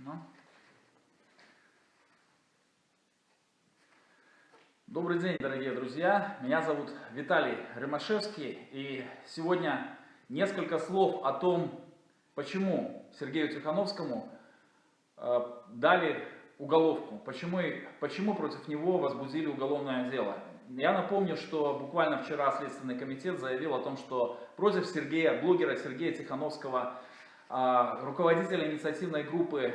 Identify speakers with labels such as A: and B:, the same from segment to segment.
A: Ну. Добрый день, дорогие друзья. Меня зовут Виталий Ромашевский. И сегодня несколько слов о том, почему Сергею Тихановскому дали уголовку, почему против него возбудили уголовное дело. Я напомню, что буквально вчера Следственный комитет заявил о том, что против Сергея, блогера Сергея Тихановского, руководителя инициативной группы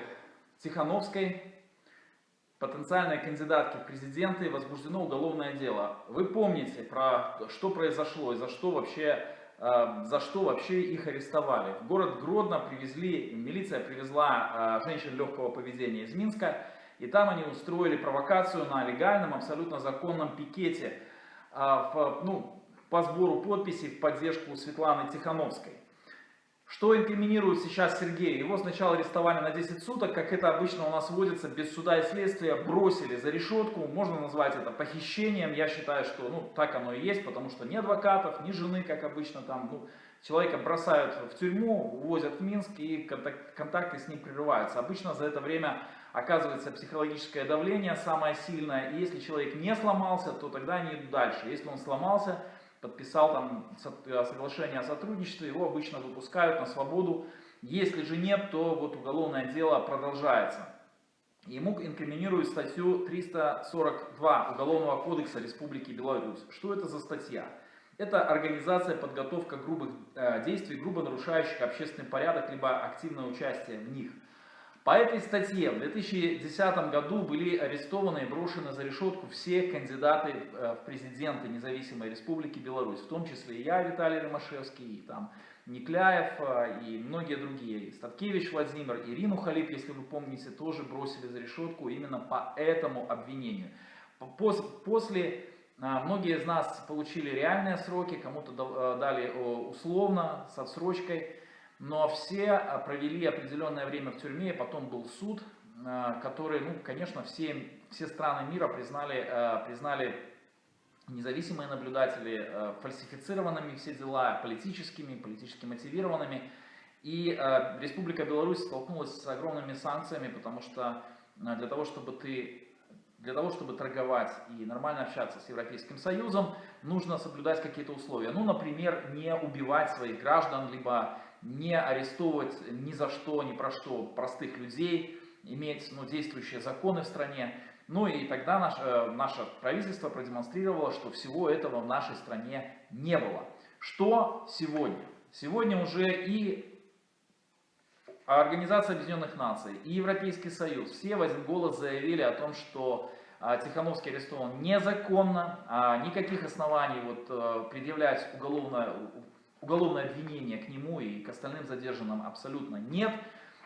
A: Тихановской, потенциальной кандидатки в президенты, возбуждено уголовное дело. Вы помните, что произошло и за что вообще их арестовали. В город Гродно милиция привезла женщин легкого поведения из Минска, и там они устроили провокацию на легальном, абсолютно законном пикете по сбору подписей в поддержку Светланы Тихановской. Что инкриминирует сейчас Сергея? Его сначала арестовали на 10 суток, как это обычно у нас водится, без суда и следствия, бросили за решетку, можно назвать это похищением. Я считаю, что так оно и есть, потому что ни адвокатов, ни жены, как обычно, человека бросают в тюрьму, увозят в Минск, и контакты с ним прерываются. Обычно за это время оказывается психологическое давление самое сильное, и если человек не сломался, то тогда они идут дальше. Если он сломался, подписал соглашение о сотрудничестве, его обычно выпускают на свободу. Если же нет, то уголовное дело продолжается. Ему инкриминируют статью 342 Уголовного кодекса Республики Беларусь. Что это за статья? Это организация, подготовка грубых действий, грубо нарушающих общественный порядок, либо активное участие в них. По этой статье в 2010 году были арестованы и брошены за решетку все кандидаты в президенты независимой Республики Беларусь, в том числе и я, Виталий Ромашевский, и Никляев, и многие другие. Статкевич Владимир, Ирину Халип, если вы помните, тоже бросили за решетку именно по этому обвинению. После многие из нас получили реальные сроки, кому-то дали условно, с отсрочкой. Но все провели определенное время в тюрьме, потом был суд, который, конечно, все страны мира признали независимые наблюдатели фальсифицированными все дела, политически мотивированными. И Республика Беларусь столкнулась с огромными санкциями, потому что для того, чтобы торговать и нормально общаться с Европейским Союзом, нужно соблюдать какие-то условия. Например, не убивать своих граждан, либо не арестовывать ни за что, ни про что простых людей, иметь действующие законы в стране. И тогда наше правительство продемонстрировало, что всего этого в нашей стране не было. Что сегодня? Сегодня уже и Организация Объединенных Наций, и Европейский Союз, все в один голос заявили о том, что Тихановский арестован незаконно, никаких оснований предъявлять уголовное обвинение к нему и к остальным задержанным абсолютно нет.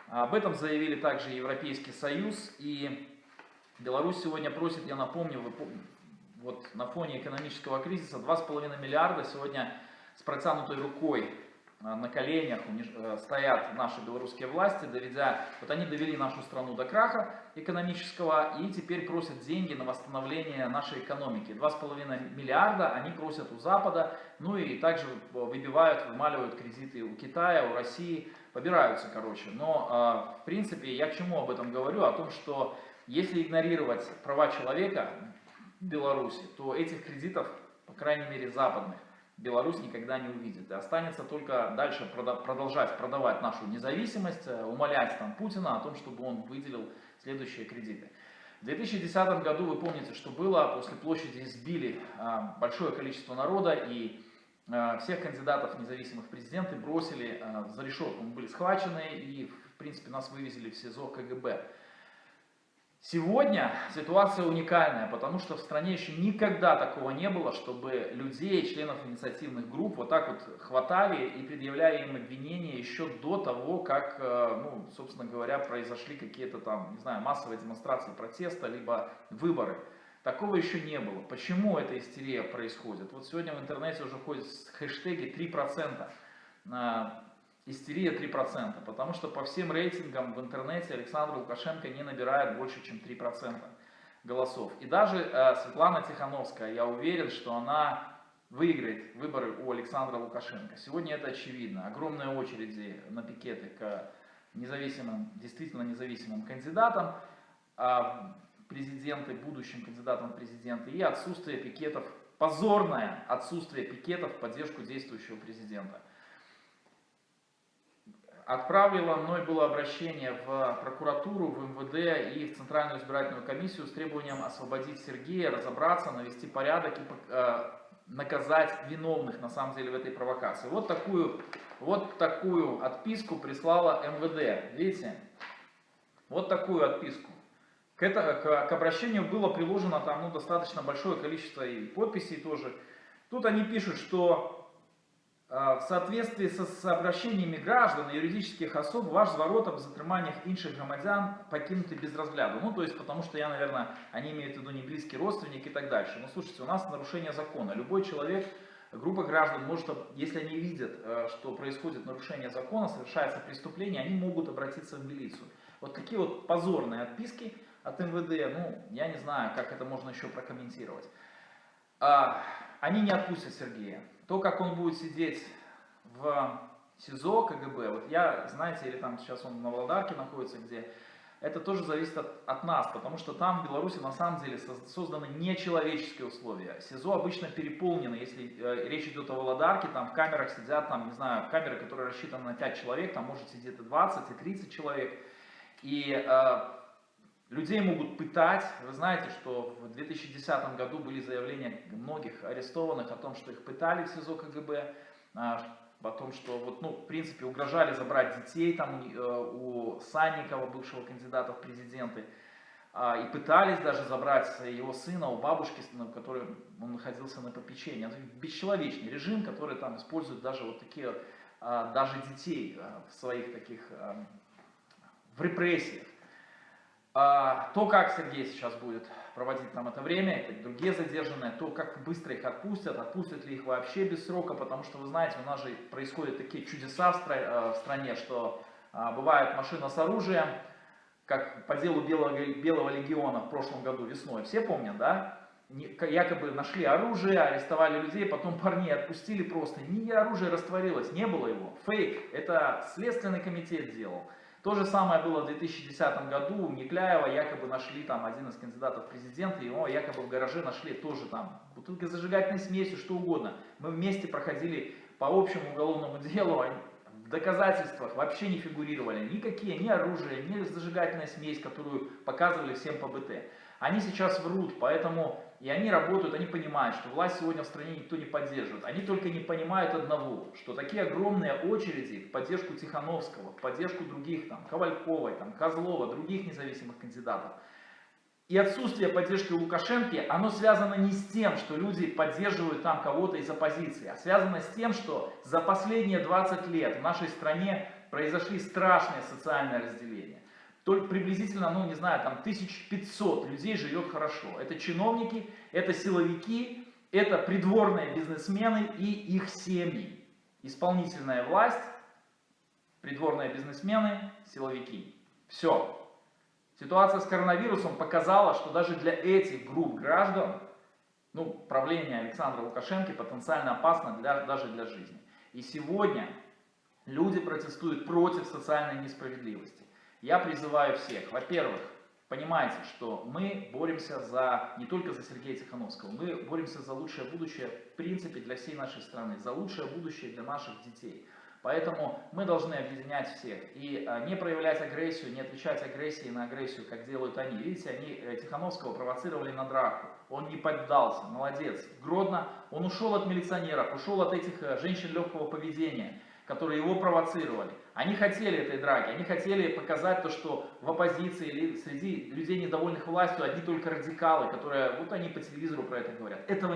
A: Об этом заявили также Европейский Союз, и Беларусь сегодня просит, я напомню, на фоне экономического кризиса 2,5 миллиарда сегодня с протянутой рукой на коленях стоят наши белорусские власти, они довели нашу страну до краха экономического и теперь просят деньги на восстановление нашей экономики. 2,5 миллиарда они просят у Запада, и также вымаливают кредиты у Китая, у России, побираются, Но, в принципе, я к чему об этом говорю? О том, что если игнорировать права человека в Беларуси, то этих кредитов, по крайней мере западных, Беларусь никогда не увидит. И останется только дальше продолжать продавать нашу независимость, умолять Путина о том, чтобы он выделил следующие кредиты. В 2010 году, вы помните, что было, после площади избили большое количество народа, и всех кандидатов независимых в президенты бросили за решетку. Мы были схвачены, и, в принципе, нас вывезли в СИЗО КГБ. Сегодня ситуация уникальная, потому что в стране еще никогда такого не было, чтобы людей, членов инициативных групп хватали и предъявляли им обвинения еще до того, как, собственно говоря, произошли какие-то массовые демонстрации протеста, либо выборы. Такого еще не было. Почему эта истерия происходит? Сегодня в интернете уже ходят хэштеги 3%. Истерия 3%, потому что по всем рейтингам в интернете Александр Лукашенко не набирает больше, чем 3% голосов. И даже Светлана Тихановская, я уверен, что она выиграет выборы у Александра Лукашенко. Сегодня это очевидно. Огромные очереди на пикеты к независимым, действительно независимым кандидатом, президенты, будущим кандидатом в президенты, и отсутствие пикетов, позорное отсутствие пикетов в поддержку действующего президента. Отправлено мной было обращение в прокуратуру, в МВД и в Центральную избирательную комиссию с требованием освободить Сергея, разобраться, навести порядок и наказать виновных на самом деле в этой провокации. Вот такую отписку прислала МВД. Видите? Вот такую отписку. К обращению было приложено там, достаточно большое количество и подписей тоже. Тут они пишут, что в соответствии с обращениями граждан и юридических особ ваш зворот об затриманнях інших громадян покинуты без разгляду. Ну, то есть, потому что они имеют в виду не близкий родственник и так дальше. Но слушайте, у нас нарушение закона. Любой человек, группа граждан может, если они видят, что происходит нарушение закона, совершается преступление, они могут обратиться в милицию. Вот такие вот позорные отписки от МВД, я не знаю, как это можно еще прокомментировать. Они не отпустят Сергея. То, как он будет сидеть в СИЗО КГБ, вот знаете, или там сейчас он на Володарке находится, где, это тоже зависит от нас, потому что там в Беларуси на самом деле созданы нечеловеческие условия. СИЗО обычно переполнено, если речь идет о Володарке, там в камерах сидят, не знаю, камеры, которые рассчитаны на 5 человек, там может сидеть и 20, и 30 человек. И людей могут пытать. Вы знаете, что в 2010 году были заявления многих арестованных о том, что их пытали в СИЗО КГБ, о том, что в принципе угрожали забрать детей там, у Санникова, бывшего кандидата в президенты, и пытались даже забрать его сына у бабушки, в которой он находился на попечении. Это бесчеловечный режим, который там использует даже вот такие, даже детей в своих таких, в репрессиях. То, как Сергей сейчас будет проводить там это время, это другие задержанные, то, как быстро их отпустят ли их вообще без срока, потому что, вы знаете, у нас же происходят такие чудеса в стране, что бывает машина с оружием, как по делу Белого легиона в прошлом году весной, все помнят, да? Якобы нашли оружие, арестовали людей, потом парней отпустили просто, оружие растворилось, не было его, фейк, это Следственный комитет делал. То же самое было в 2010 году, у Никляева якобы нашли там один из кандидатов в президенты, его якобы в гараже нашли тоже там бутылки с зажигательной смесью, что угодно. Мы вместе проходили по общему уголовному делу, в доказательствах вообще не фигурировали никакие, ни оружие, ни зажигательная смесь, которую показывали всем по БТ. Они сейчас врут, поэтому и они работают, они понимают, что власть сегодня в стране никто не поддерживает. Они только не понимают одного, что такие огромные очереди в поддержку Тихановского, в поддержку других, там, Ковальковой, там, Козлова, других независимых кандидатов, и отсутствие поддержки Лукашенко, оно связано не с тем, что люди поддерживают там кого-то из оппозиции, а связано с тем, что за последние 20 лет в нашей стране произошли страшные социальные разделения. Только приблизительно, не знаю, там 1500 людей живет хорошо. Это чиновники, это силовики, это придворные бизнесмены и их семьи. Исполнительная власть, придворные бизнесмены, силовики. Все. Ситуация с коронавирусом показала, что даже для этих групп граждан, правление Александра Лукашенко потенциально опасно даже для жизни. И сегодня люди протестуют против социальной несправедливости. Я призываю всех, во-первых, понимайте, что мы боремся не только за Сергея Тихановского, мы боремся за лучшее будущее, в принципе, для всей нашей страны, за лучшее будущее для наших детей. Поэтому мы должны объединять всех и не проявлять агрессию, не отвечать агрессией на агрессию, как делают они. Видите, они Тихановского провоцировали на драку, он не поддался, молодец. Гродно, он ушел от милиционеров, ушел от этих женщин легкого поведения, которые его провоцировали. Они хотели этой драки, они хотели показать то, что в оппозиции или среди людей, недовольных властью, одни только радикалы, которые, они по телевизору про это говорят. Это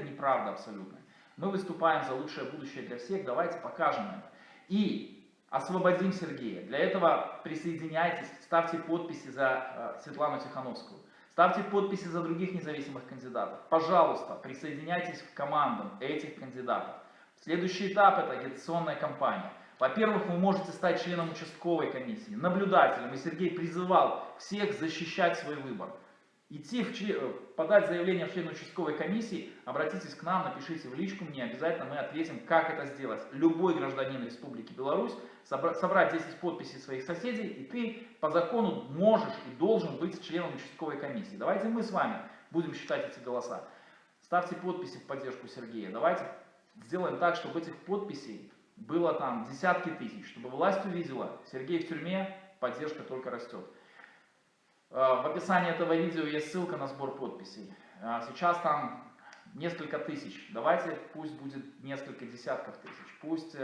A: неправда абсолютно. Мы выступаем за лучшее будущее для всех, давайте покажем это. И освободим Сергея. Для этого присоединяйтесь, ставьте подписи за Светлану Тихановскую. Ставьте подписи за других независимых кандидатов. Пожалуйста, присоединяйтесь к командам этих кандидатов. Следующий этап – это агитационная кампания. Во-первых, вы можете стать членом участковой комиссии, наблюдателем. И Сергей призывал всех защищать свой выбор. подать заявление в член участковой комиссии, обратитесь к нам, напишите в личку мне, обязательно мы ответим, как это сделать. Любой гражданин Республики Беларусь собрать 10 подписей своих соседей, и ты по закону можешь и должен быть членом участковой комиссии. Давайте мы с вами будем считать эти голоса. Ставьте подписи в поддержку Сергея. Давайте сделаем так, чтобы этих подписей было там десятки тысяч, чтобы власть увидела, Сергей в тюрьме, поддержка только растет. В описании этого видео есть ссылка на сбор подписей. Сейчас там несколько тысяч. Давайте пусть будет несколько десятков тысяч. Пусть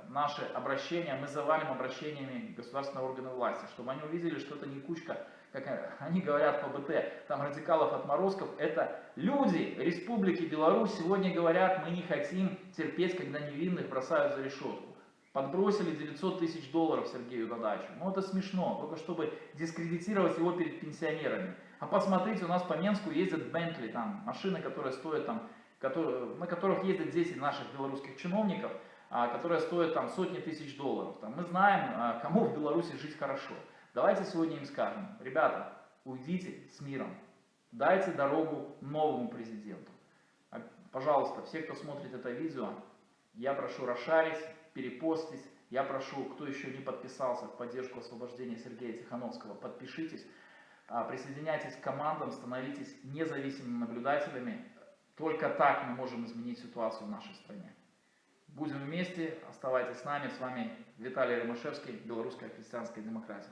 A: наши обращения, мы завалим обращениями государственных органов власти, чтобы они увидели, что это не кучка, как они говорят по БТ, там радикалов, отморозков. Это люди Республики Беларусь сегодня говорят, мы не хотим терпеть, когда невинных бросают за решетку. Подбросили 900 тысяч долларов Сергею на дачу. Ну это смешно, только чтобы дискредитировать его перед пенсионерами. А посмотрите, у нас по Менску ездят Бентли, там машины, которые стоят там, на которых ездят 10 наших белорусских чиновников, которые стоят там сотни тысяч долларов. Там, мы знаем, кому в Беларуси жить хорошо. Давайте сегодня им скажем, ребята, уйдите с миром, дайте дорогу новому президенту. Пожалуйста, все, кто смотрит это видео, я прошу расшарить, перепостить. Я прошу, кто еще не подписался в поддержку освобождения Сергея Тихановского, подпишитесь, присоединяйтесь к командам, становитесь независимыми наблюдателями. Только так мы можем изменить ситуацию в нашей стране. Будем вместе, оставайтесь с нами. С вами Виталий Ромашевский, Белорусская христианская демократия.